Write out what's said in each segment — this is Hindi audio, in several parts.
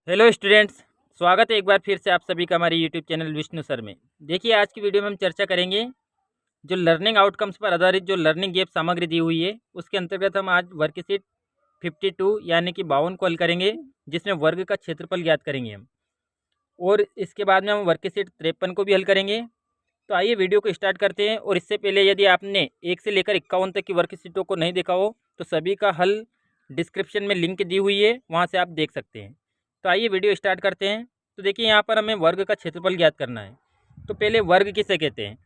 हेलो स्टूडेंट्स, स्वागत है एक बार फिर से आप सभी का हमारे यूट्यूब चैनल विष्णु सर में। देखिए, आज की वीडियो में हम चर्चा करेंगे जो लर्निंग आउटकम्स पर आधारित जो लर्निंग गैप सामग्री दी हुई है, उसके अंतर्गत हम आज वर्कशीट 52 यानी कि 52 को हल करेंगे, जिसमें वर्ग का क्षेत्रफल ज्ञात करेंगे हम। और इसके बाद में हम वर्कशीट 53 को भी हल करेंगे। तो आइए वीडियो को स्टार्ट करते हैं। और इससे पहले यदि आपने 1 से लेकर 51 तक की वर्कशीटों को नहीं देखा हो तो सभी का हल डिस्क्रिप्शन में लिंक दी हुई है, वहाँ से आप देख सकते हैं। तो आइए वीडियो स्टार्ट करते हैं। तो देखिए, यहाँ पर हमें वर्ग का क्षेत्रफल ज्ञात करना है। तो पहले वर्ग किसे कहते हैं?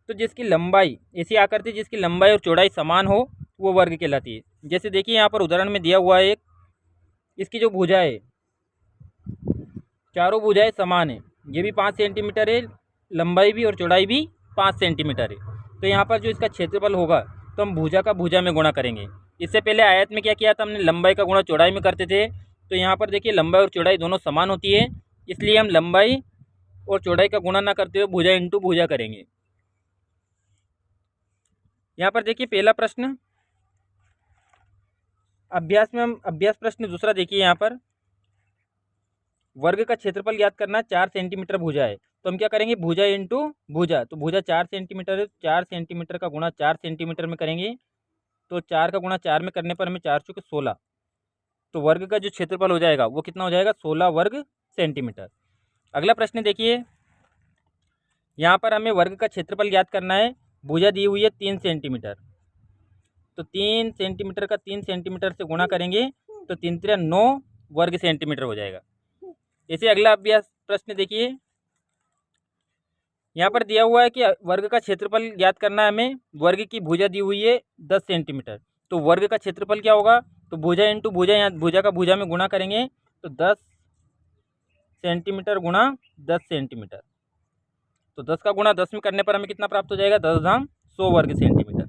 तो जिसकी लंबाई, ऐसी आकृति जिसकी लंबाई और चौड़ाई समान हो, वो वर्ग कहलाती है। जैसे देखिए, यहाँ पर उदाहरण में दिया हुआ है एक, इसकी जो भुजा है, चारों भुजाएं समान है। ये भी 5 सेंटीमीटर है, लंबाई भी और चौड़ाई भी 5 सेंटीमीटर है। तो यहाँ पर जो इसका क्षेत्रफल होगा, तो हम भुजा का भुजा में गुणा करेंगे। इससे पहले आयत में क्या किया था हमने? लंबाई का गुणा चौड़ाई में करते थे। तो यहाँ पर देखिए, लंबाई और चौड़ाई दोनों समान होती है, इसलिए हम लंबाई और चौड़ाई का गुणा ना करते हुए भुजा इंटू भुजा करेंगे। यहाँ पर देखिए, पहला प्रश्न अभ्यास में हम अभ्यास प्रश्न दूसरा देखिए, यहाँ पर वर्ग का क्षेत्रफल ज्ञात करना, 4 सेंटीमीटर भुजा है। तो हम क्या करेंगे? भुजा इंटू भुजा। तो भुजा 4 सेंटीमीटर है, 4 सेंटीमीटर का गुणा 4 सेंटीमीटर में करेंगे। तो 4 का गुणा 4 में करने पर हमें 4 चौके 16। तो वर्ग का जो क्षेत्रफल हो जाएगा वो कितना हो जाएगा? 16 वर्ग सेंटीमीटर। अगला प्रश्न देखिए, यहाँ पर हमें वर्ग का क्षेत्रफल ज्ञात करना है। भुजा दी हुई है 3 सेंटीमीटर। तो 3 सेंटीमीटर का 3 सेंटीमीटर से गुणा करेंगे तो 3 3 9 वर्ग सेंटीमीटर हो जाएगा। इसे अगला अभ्यास प्रश्न देखिए, यहाँ पर दिया हुआ है कि वर्ग का क्षेत्रफल ज्ञात करना है हमें। वर्ग की भुजा दी हुई है 10 सेंटीमीटर। तो वर्ग का क्षेत्रफल क्या होगा? तो भुजा इंटू भुजा, यहाँ भुजा का भुजा में गुणा करेंगे तो 10 सेंटीमीटर गुणा 10 सेंटीमीटर। तो 10 का गुणा 10 में करने पर हमें कितना प्राप्त हो जाएगा? 10 धाम 100 वर्ग सेंटीमीटर।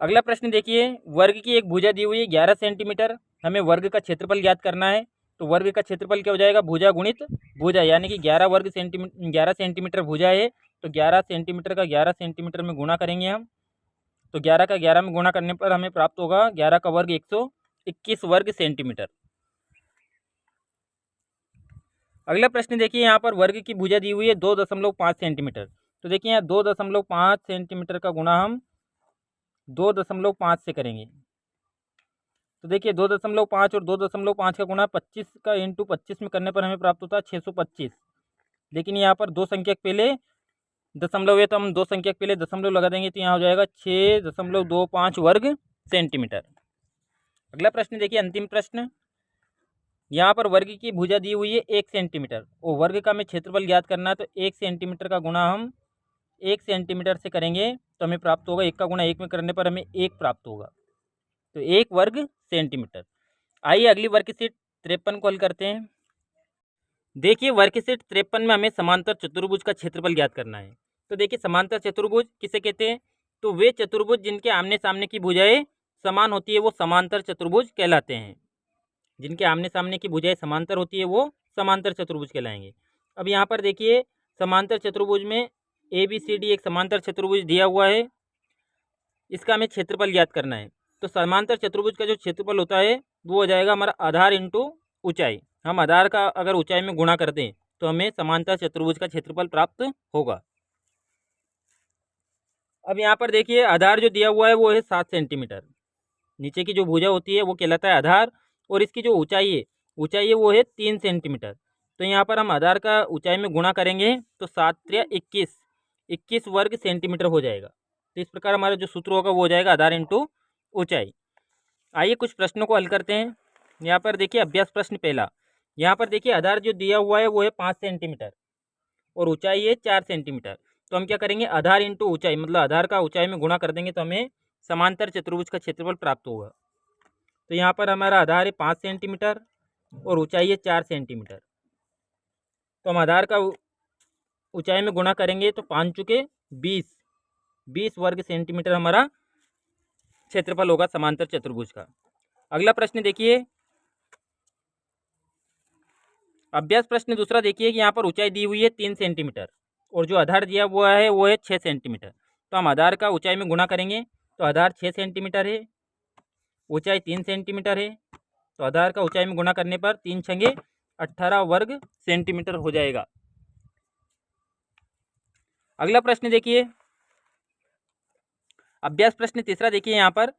अगला प्रश्न देखिए, वर्ग की एक भुजा दी हुई है 11 सेंटीमीटर। हमें वर्ग का क्षेत्रफल ज्ञात करना है। तो वर्ग का क्षेत्रफल क्या हो जाएगा? भुजा गुणित भुजा, यानी कि 11 सेंटीमीटर भुजा है। तो 11 सेंटीमीटर का 11 सेंटीमीटर में गुणा करेंगे हम। तो 11 का 11 में गुणा करने पर हमें प्राप्त होगा 11 का वर्ग 121 वर्ग सेंटीमीटर। अगला प्रश्न देखिए, यहाँ पर वर्ग की भुजा दी हुई है 2.5 सेंटीमीटर। तो देखिए, यहाँ 2.5 सेंटीमीटर का गुणा हम 2.5 से करेंगे। तो देखिए, 2.5 और 2.5 का गुणा 25 का इंटू 25 में करने पर हमें प्राप्त होता है 625। लेकिन यहाँ पर दो संख्या के पहले दशमलव है, तो हम दो संख्या के पहले दशमलव लगा देंगे, तो यहाँ हो जाएगा 6.25 वर्ग सेंटीमीटर। अगला प्रश्न देखिए, अंतिम प्रश्न। यहाँ पर वर्ग की भुजा दी हुई है 1 सेंटीमीटर और वर्ग का हमें क्षेत्रफल ज्ञात करना है। तो 1 सेंटीमीटर का गुणा हम 1 सेंटीमीटर से करेंगे तो हमें प्राप्त होगा, 1 का गुणा 1 में करने पर हमें 1 प्राप्त होगा। तो 1 वर्ग सेंटीमीटर। आइए अगली वर्कशीट 53 को हल करते हैं। देखिए, वर्कशीट 53 में हमें समांतर चतुर्भुज का क्षेत्रफल ज्ञात करना है। तो देखिए, समांतर चतुर्भुज किसे कहते हैं? तो वे चतुर्भुज जिनके आमने सामने की भुजाएं समान होती है वो समांतर चतुर्भुज कहलाते हैं। जिनके आमने सामने की भुजाएं समांतर होती है वो समांतर चतुर्भुज कहलाएंगे। अब यहाँ पर देखिए, समांतर चतुर्भुज में ABCD एक समांतर चतुर्भुज दिया हुआ है। इसका हमें क्षेत्रफल ज्ञात करना है। तो समांतर चतुर्भुज का जो क्षेत्रफल होता है वो हो जाएगा हमारा आधार इंटू ऊंचाई। हम आधार का अगर ऊंचाई में गुणा कर दें तो हमें समांतर चतुर्भुज का क्षेत्रफल प्राप्त होगा। अब यहाँ पर देखिए, आधार जो दिया हुआ है वो है 7 सेंटीमीटर। नीचे की जो भुजा होती है वो कहलाता है आधार, और इसकी जो ऊंचाई है वो है 3 सेंटीमीटर। तो यहाँ पर हम आधार का ऊंचाई में गुणा करेंगे तो 7 3 21 वर्ग सेंटीमीटर हो जाएगा। तो इस प्रकार हमारा जो सूत्र होगा वो हो जाएगा आधार इंटू ऊंचाई। आइए कुछ प्रश्नों को हल करते हैं। यहाँ पर देखिए, अभ्यास प्रश्न पहला। यहाँ पर देखिए, आधार जो दिया हुआ है वो है 5 सेंटीमीटर और ऊंचाई है 4 सेंटीमीटर। तो हम क्या करेंगे? आधार इंटू ऊंचाई, मतलब आधार का ऊंचाई में गुणा कर देंगे तो हमें समांतर चतुर्भुज का क्षेत्रफल प्राप्त होगा। तो यहाँ पर हमारा आधार है 5 सेंटीमीटर और ऊंचाई है 4 सेंटीमीटर। तो हम आधार का ऊंचाई में गुणा करेंगे तो 5 चुके 20 वर्ग सेंटीमीटर हमारा क्षेत्रफल होगा समांतर चतुर्भुज का। अगला प्रश्न देखिए, अभ्यास प्रश्न दूसरा देखिए कि यहाँ पर ऊंचाई दी हुई है 3 सेंटीमीटर और जो आधार दिया हुआ है वो है 6 सेंटीमीटर। तो हम आधार का ऊंचाई में गुणा करेंगे तो आधार 6 सेंटीमीटर है, ऊंचाई 3 सेंटीमीटर है। तो आधार का ऊंचाई में गुणा करने पर 3 छंगे 18 वर्ग सेंटीमीटर हो जाएगा। अगला प्रश्न देखिए, अभ्यास प्रश्न तीसरा देखिए। यहाँ पर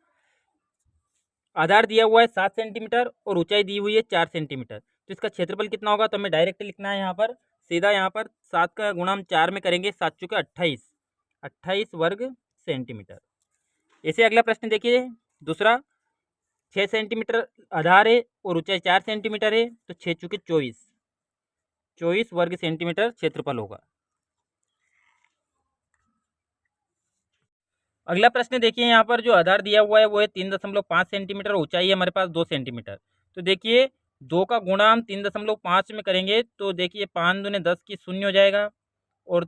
आधार दिया हुआ है 7 सेंटीमीटर और ऊंचाई दी हुई है 4 सेंटीमीटर। तो इसका क्षेत्रफल कितना होगा, तो हमें डायरेक्ट लिखना है यहाँ पर सीधा। यहाँ पर 7 का गुणा हम 4 में करेंगे, 7 चुके 28 वर्ग सेंटीमीटर। ऐसे अगला प्रश्न देखिए दूसरा, 6 सेंटीमीटर आधार है और ऊंचाई 4 सेंटीमीटर है, तो 6 चुके 24 वर्ग सेंटीमीटर क्षेत्रफल होगा। अगला प्रश्न देखिए, यहाँ पर जो आधार दिया हुआ है वो है 3.5 सेंटीमीटर, ऊंचाई है हमारे पास 2 सेंटीमीटर। तो देखिए 2 का गुणा हम 3.5 में करेंगे, तो देखिए 5 दूने 10 की 0 हो जाएगा, और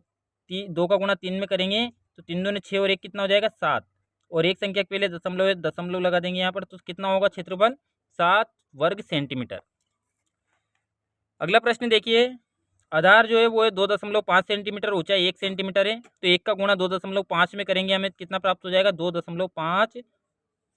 2 का गुणा 3 में करेंगे तो 3 दूने 6 और 1 कितना हो जाएगा 7, और एक संख्या के पहले दशमलव है, दशमलव लगा देंगे यहाँ पर, तो कितना होगा क्षेत्रफल 7 वर्ग सेंटीमीटर। अगला प्रश्न देखिए, आधार जो है वो है 2.5 सेंटीमीटर, ऊंचाई 1 सेंटीमीटर है। तो 1 का गुणा 2.5 में करेंगे, हमें कितना प्राप्त हो जाएगा 2.5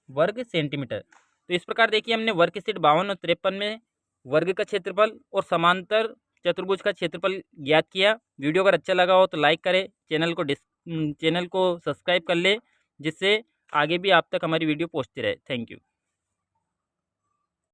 वर्ग सेंटीमीटर। तो इस प्रकार देखिए हमने वर्कशीट 52 और 53 में वर्ग का क्षेत्रफल और समांतर चतुर्भुज का क्षेत्रफल ज्ञात किया। वीडियो अगर अच्छा लगा हो तो लाइक करें, चैनल को सब्सक्राइब कर ले, जिससे आगे भी आप तक हमारी वीडियो पहुँचती रहे। Thank you.